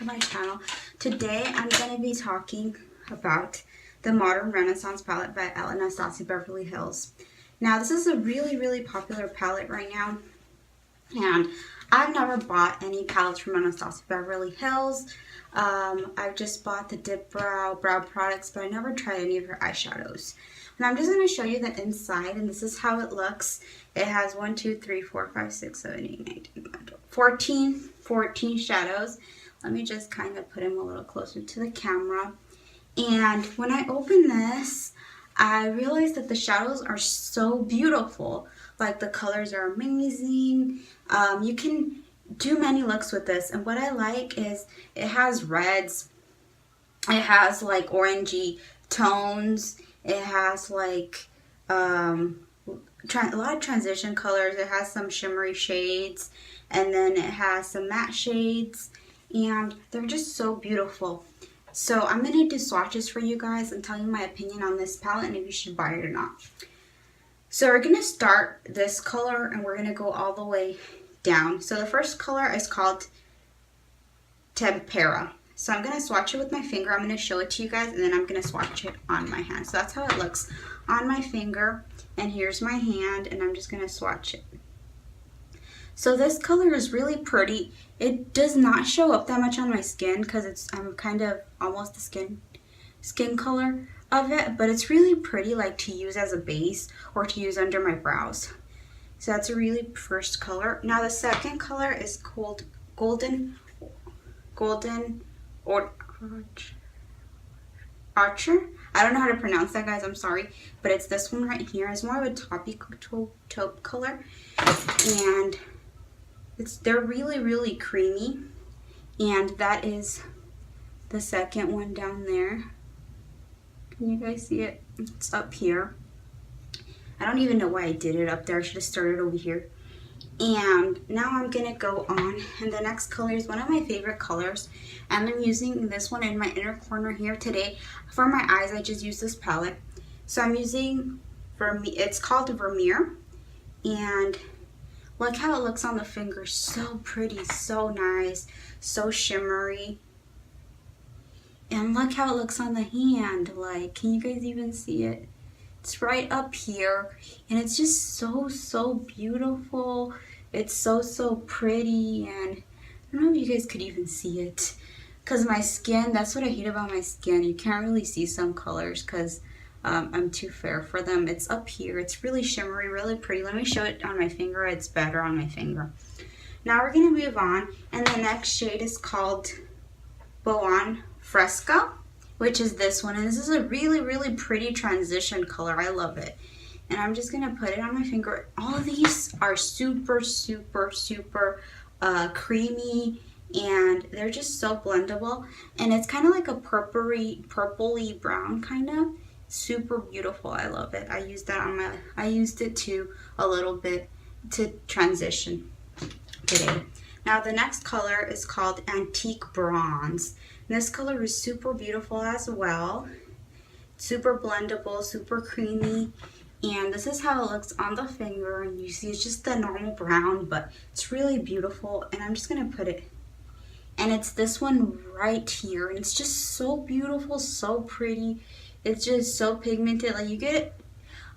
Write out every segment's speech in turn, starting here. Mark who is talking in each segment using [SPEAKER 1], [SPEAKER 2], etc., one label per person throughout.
[SPEAKER 1] to my channel. Today I'm going to be talking about the Modern Renaissance palette by Anastasia Beverly Hills. Now this is a really popular palette right now, and I've never bought any palettes from Anastasia Beverly Hills. I've just bought the Dip brow products, but I never tried any of her eyeshadows. And I'm just going to show you the inside, and this is how it looks. It has 1, 2, 3, 4, 5, 6, 7, 8, 9, 10, 11, 12, 14 shadows. Let me just kind of put them a little closer to the camera. And when I open this, I realized that the shadows are so beautiful. Like, the colors are amazing. You can do many looks with this, and what I like is it has reds, it has like orangey tones, it has like a lot of transition colors, it has some shimmery shades, and then it has some matte shades, and they're just so beautiful. So I'm going to do swatches for you guys and tell you my opinion on this palette and if you should buy it or not. So we're going to start this color and we're going to go all the way down. So the first color is called Tempera. So I'm going to swatch it with my finger. I'm going to show it to you guys, and then I'm going to swatch it on my hand. So that's how it looks on my finger. And here's my hand, and I'm just going to swatch it. So this color is really pretty. It does not show up that much on my skin because I'm kind of almost the skin color of it, but it's really pretty, like to use as a base or to use under my brows. So that's a really first color. Now the second color is called Golden Archer. I don't know how to pronounce that, guys, I'm sorry, but it's this one right here. It's more of a taupe color, and they're really creamy, and that is the second one down there. Can you guys see it? It's up here. I don't even know why I did it up there. I should have started over here. And now I'm gonna go on, and the next color is one of my favorite colors, and I'm using this one in my inner corner here today. For my eyes, I just use this palette. So I'm using it's called Vermeer, and look how it looks on the finger. So pretty, so nice, so shimmery. And look how it looks on the hand. Like, can you guys even see it? It's right up here, and it's just so beautiful. It's so pretty, and I don't know if you guys could even see it, because my skin, that's what I hate about my skin. You can't really see some colors because I'm too fair for them. It's up here. It's really shimmery, really pretty. Let me show it on my finger. It's better on my finger. Now we're going to move on, and the next shade is called Boan Fresco, which is this one, and this is a really pretty transition color. I love it, and I'm just gonna put it on my finger. All of these are super creamy, and they're just so blendable, and it's kind of like a purpley brown kind of. Super beautiful. I love it. I used it too a little bit to transition today. Now the next color is called Antique Bronze. And this color is super beautiful as well. Super blendable, super creamy. And this is how it looks on the finger. And you see it's just the normal brown, but it's really beautiful. And I'm just going to put it. And it's this one right here. And it's just so beautiful, so pretty. It's just so pigmented. Like, you get it.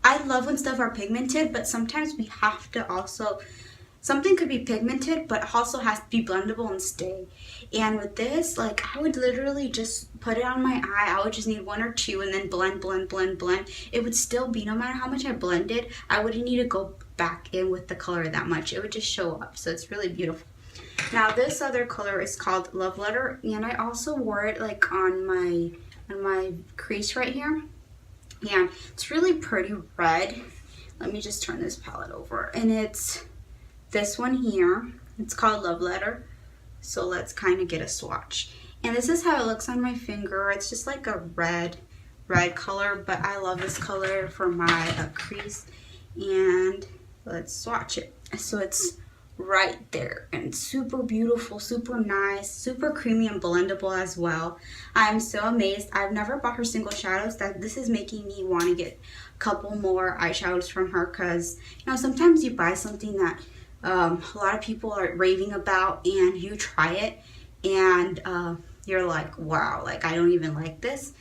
[SPEAKER 1] I love when stuff are pigmented, but sometimes we have to also... Something could be pigmented, but also has to be blendable and stay. And with this, like, I would literally just put it on my eye. I would just need one or two and then blend. It would still be, no matter how much I blended, I wouldn't need to go back in with the color that much. It would just show up. So it's really beautiful. Now this other color is called Love Letter, and I also wore it like on my crease right here. And it's really pretty red. Let me just turn this palette over, and it's this one here. It's called Love Letter. So let's kind of get a swatch. And this is how it looks on my finger. It's just like a red color, but I love this color for my crease. And let's swatch it. So it's right there, and super beautiful, super nice, super creamy and blendable as well. I'm so amazed. I've never bought her single shadows. This is making me want to get a couple more eyeshadows from her, because you know, sometimes you buy something that a lot of people are raving about, and you try it and you're like, wow, like I don't even like this.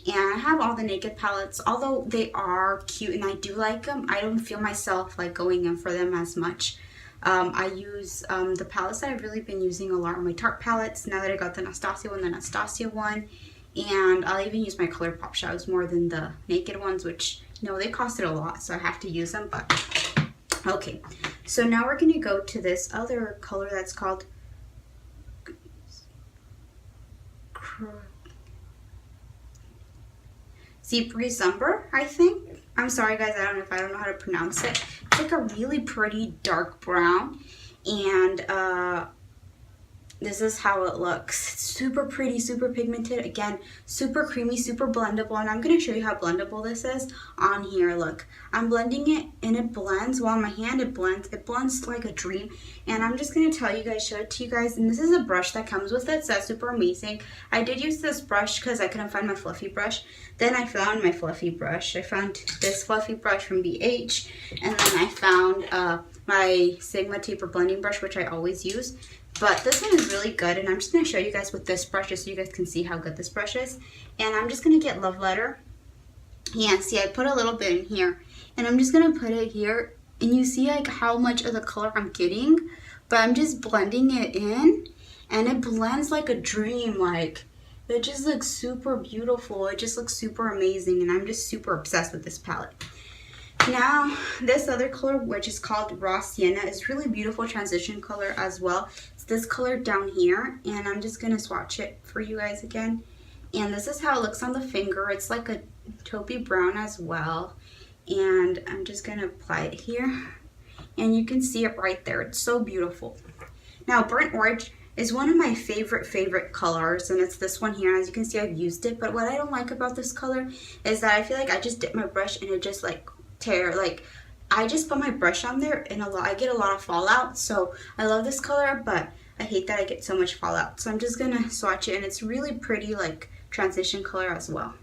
[SPEAKER 1] And I have all the Naked palettes, although they are cute and I do like them, I don't feel myself like going in for them as much. I use the palettes that I've really been using a lot are my Tarte palettes, now that I got the Anastasia one, and I'll even use my ColourPop shadows more than the Naked ones, which, you know, they costed a lot, so I have to use them, but okay. So now we're going to go to this other color that's called Zebra Zumber, I think. I'm sorry guys, I don't know how to pronounce it. It's like a really pretty dark brown, and this is how it looks. It's super pretty, super pigmented, again, super creamy, super blendable, and I'm going to show you how blendable this is on here. Look, I'm blending it and it blends. Well, on my hand it blends like a dream, and I'm just going to tell you guys, show it to you guys, and this is a brush that comes with it, so that's super amazing. I did use this brush because I couldn't find my fluffy brush. Then I found my fluffy brush. I found this fluffy brush from BH, and then I found my Sigma taper blending brush, which I always use. But this one is really good, and I'm just going to show you guys with this brush just so you guys can see how good this brush is. And I'm just going to get Love Letter. Yeah, see, I put a little bit in here, and I'm just going to put it here, and you see like how much of the color I'm getting, but I'm just blending it in, and it blends like a dream. Like, it just looks super beautiful. It just looks super amazing, and I'm just super obsessed with this palette. Now, this other color, which is called Raw Sienna, is really beautiful transition color as well. It's this color down here, and I'm just going to swatch it for you guys again. And this is how it looks on the finger. It's like a taupey brown as well. And I'm just going to apply it here. And you can see it right there. It's so beautiful. Now, Burnt Orange is one of my favorite colors, and it's this one here. As you can see, I've used it. But what I don't like about this color is that I feel like I just dip my brush and it just like like I just put my brush on there and I get a lot of fallout. So I love this color, but I hate that I get so much fallout. So I'm just gonna swatch it, and it's really pretty like transition color as well.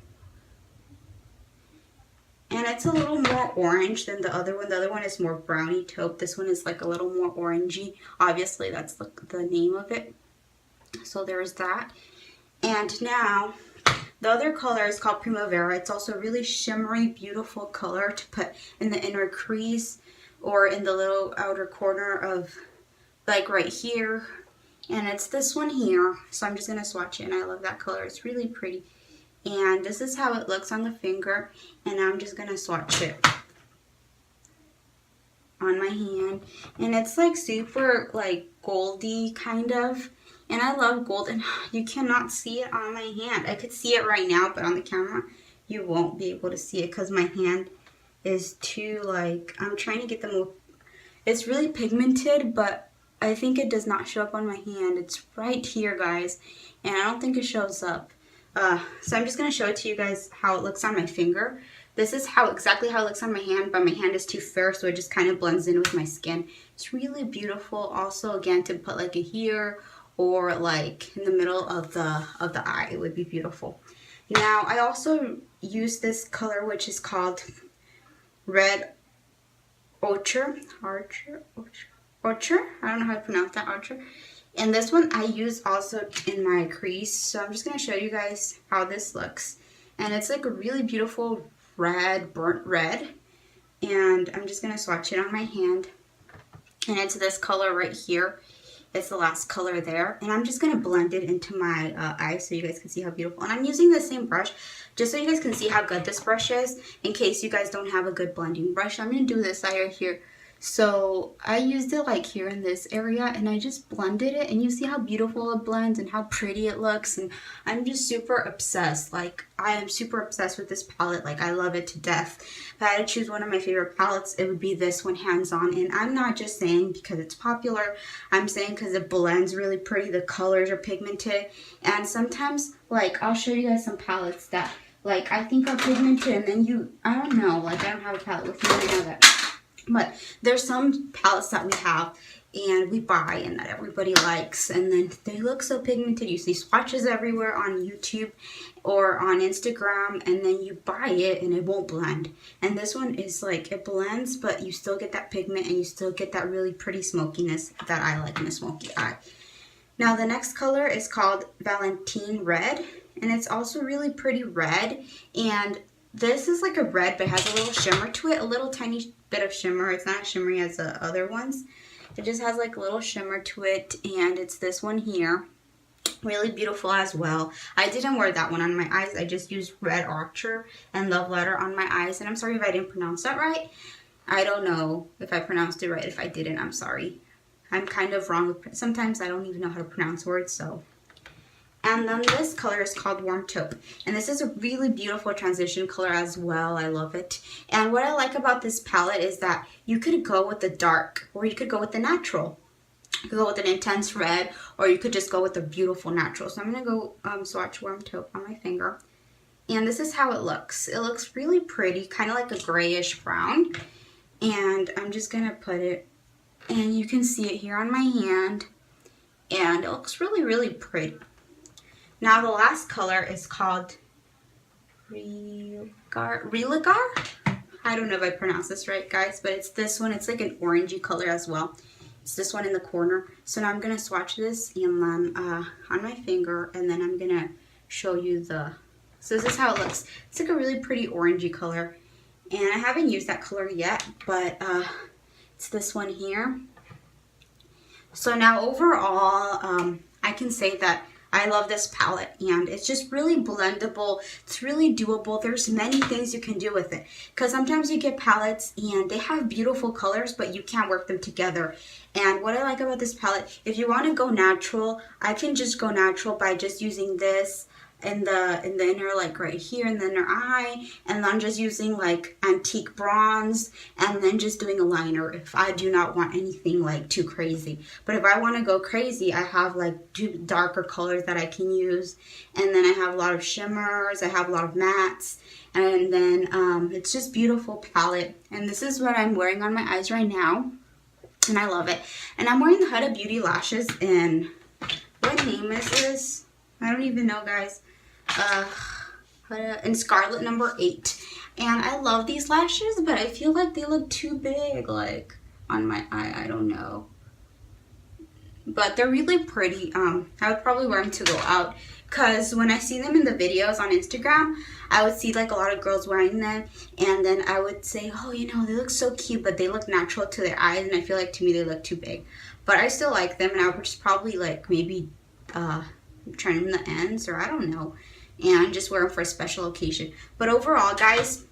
[SPEAKER 1] And it's a little more orange than the other one. The other one is more browny taupe. This one is like a little more orangey. Obviously that's the name of it. So there's that. And now the other color is called Primavera. It's also a really shimmery, beautiful color to put in the inner crease or in the little outer corner of like right here. And it's this one here. So I'm just going to swatch it, and I love that color. It's really pretty. And this is how it looks on the finger, and I'm just going to swatch it on my hand. And it's like super like goldy kind of. And I love gold, and you cannot see it on my hand. I could see it right now, but on the camera, you won't be able to see it because my hand is too, like, I'm trying to get the move. It's really pigmented, but I think it does not show up on my hand. It's right here, guys, and I don't think it shows up. So I'm just going to show it to you guys how it looks on my finger. This is exactly how it looks on my hand, but my hand is too fair, so it just kind of blends in with my skin. It's really beautiful. Also, again, to put like a here or like in the middle of the eye, it would be beautiful. Now, I also use this color, which is called Red Ochre. Ochre? I don't know how to pronounce that, Ochre. And this one I use also in my crease. So I'm just going to show you guys how this looks. And it's like a really beautiful red, burnt red. And I'm just going to swatch it on my hand. And it's this color right here. It's the last color there. And I'm just going to blend it into my eyes so you guys can see how beautiful. And I'm using the same brush just so you guys can see how good this brush is. In case you guys don't have a good blending brush, I'm going to do this side right here. So I used it like here in this area, and I just blended it, and you see how beautiful it blends and how pretty it looks. And I'm just super obsessed. Like, I am super obsessed with this palette. Like, I love it to death. If I had to choose one of my favorite palettes, it would be this one, hands on. And I'm not just saying because it's popular. I'm saying because it blends really pretty. The colors are pigmented. And sometimes, like, I'll show you guys some palettes that, like, I think are pigmented, and then I don't know. Like, I don't have a palette with me. I know that. But there's some palettes that we have and we buy and that everybody likes, and then they look so pigmented. You see swatches everywhere on YouTube or on Instagram, and then you buy it and it won't blend. And this one is like, it blends, but you still get that pigment and you still get that really pretty smokiness that I like in a smoky eye. Now the next color is called Valentine Red, and it's also really pretty red. And this is like a red, but it has a little shimmer to it, a little tiny bit of shimmer. It's not as shimmery as the other ones. It just has like a little shimmer to it, and it's this one here. Really beautiful as well. I didn't wear that one on my eyes. I just used Red Archer and Love Letter on my eyes, and I'm sorry if I didn't pronounce that right. I don't know if I pronounced it right. If I didn't, I'm sorry. I'm kind of wrong with, sometimes I don't even know how to pronounce words, so. And then this color is called Warm Taupe, and this is a really beautiful transition color as well. I love it. And what I like about this palette is that you could go with the dark, or you could go with the natural. You could go with an intense red, or you could just go with a beautiful natural. So I'm going to go swatch Warm Taupe on my finger. And this is how it looks. It looks really pretty, kind of like a grayish brown. And I'm just going to put it, and you can see it here on my hand. And it looks really, really pretty. Now the last color is called Religar. I don't know if I pronounced this right, guys, but it's this one. It's like an orangey color as well. It's this one in the corner. So now I'm going to swatch this and then on my finger, and then I'm going to show you the, so this is how it looks. It's like a really pretty orangey color, and I haven't used that color yet, but it's this one here. So now overall, I can say that I love this palette, and it's just really blendable. It's really doable. There's many things you can do with it, because sometimes you get palettes and they have beautiful colors, but you can't work them together. And what I like about this palette, if you want to go natural, I can just go natural by just using this in the inner, like right here in the inner eye, and then just using like antique bronze, and then just doing a liner if I do not want anything like too crazy. But if I want to go crazy, I have like two darker colors that I can use, and then I have a lot of shimmers, I have a lot of mattes, and then it's just beautiful palette. And this is what I'm wearing on my eyes right now, and I love it. And I'm wearing the Huda Beauty lashes in, what name is this? I don't even know, guys. In Scarlet number 8. And I love these lashes, but I feel like they look too big, like on my eye. I don't know, but they're really pretty. I would probably wear them to go out, because when I see them in the videos on Instagram, I would see like a lot of girls wearing them, and then I would say, oh, you know, they look so cute, but they look natural to their eyes, and I feel like to me they look too big. But I still like them, and I would just probably like maybe trim the ends, or I don't know, and just wear them for a special occasion. But overall, guys,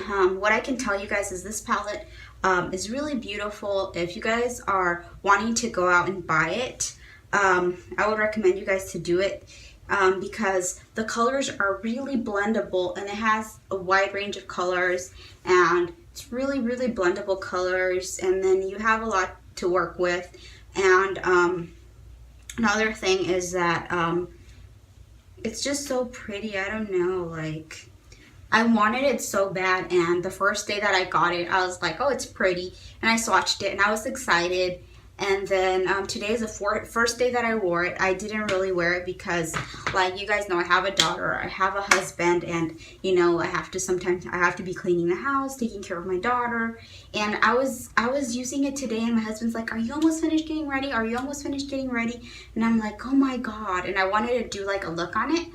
[SPEAKER 1] what I can tell you guys is this palette is really beautiful. If you guys are wanting to go out and buy it, I would recommend you guys to do it, because the colors are really blendable, and it has a wide range of colors, and it's really, really blendable colors, and then you have a lot to work with. And another thing is that it's just so pretty. I don't know, like, I wanted it so bad, and the first day that I got it, I was like, oh, it's pretty, and I swatched it, and I was excited. And then today is the first day that I wore it. I didn't really wear it because, like, you guys know, I have a daughter, I have a husband, and, you know, I have to be cleaning the house, taking care of my daughter. And I was using it today, and my husband's like, are you almost finished getting ready? Are you almost finished getting ready? And I'm like, oh my God. And I wanted to do like a look on it.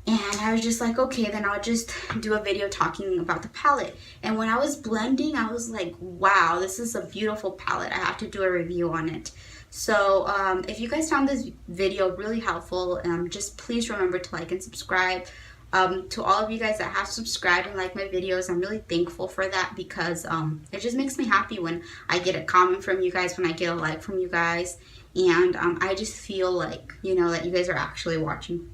[SPEAKER 1] And I was just like, okay, then I'll just do a video talking about the palette. And when I was blending, I was like, wow, this is a beautiful palette. I have to do a review on it. So if you guys found this video really helpful, just please remember to like and subscribe. To all of you guys that have subscribed and like my videos, I'm really thankful for that, because it just makes me happy when I get a comment from you guys, when I get a like from you guys. And I just feel like, you know, that you guys are actually watching.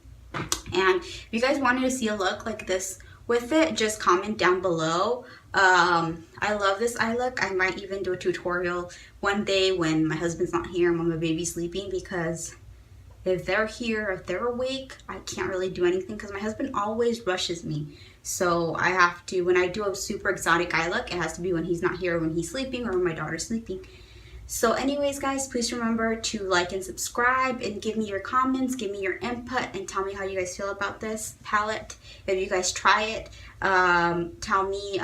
[SPEAKER 1] And if you guys wanted to see a look like this with it, just comment down below. I love this eye look. I might even do a tutorial one day when my husband's not here and when my baby's sleeping, because if they're here, if they're awake, I can't really do anything because my husband always rushes me. So I have to, when I do a super exotic eye look, it has to be when he's not here, when he's sleeping, or when my daughter's sleeping. So anyways, guys, please remember to like and subscribe, and give me your comments, give me your input, and tell me how you guys feel about this palette. If you guys try it, tell me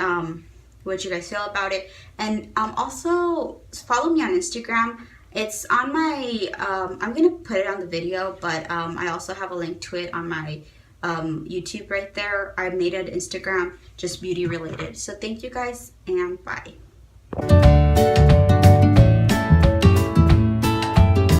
[SPEAKER 1] what you guys feel about it. And also follow me on Instagram. It's on my, I'm going to put it on the video, but I also have a link to it on my YouTube right there. I made it Instagram, just beauty related. So thank you guys, and bye.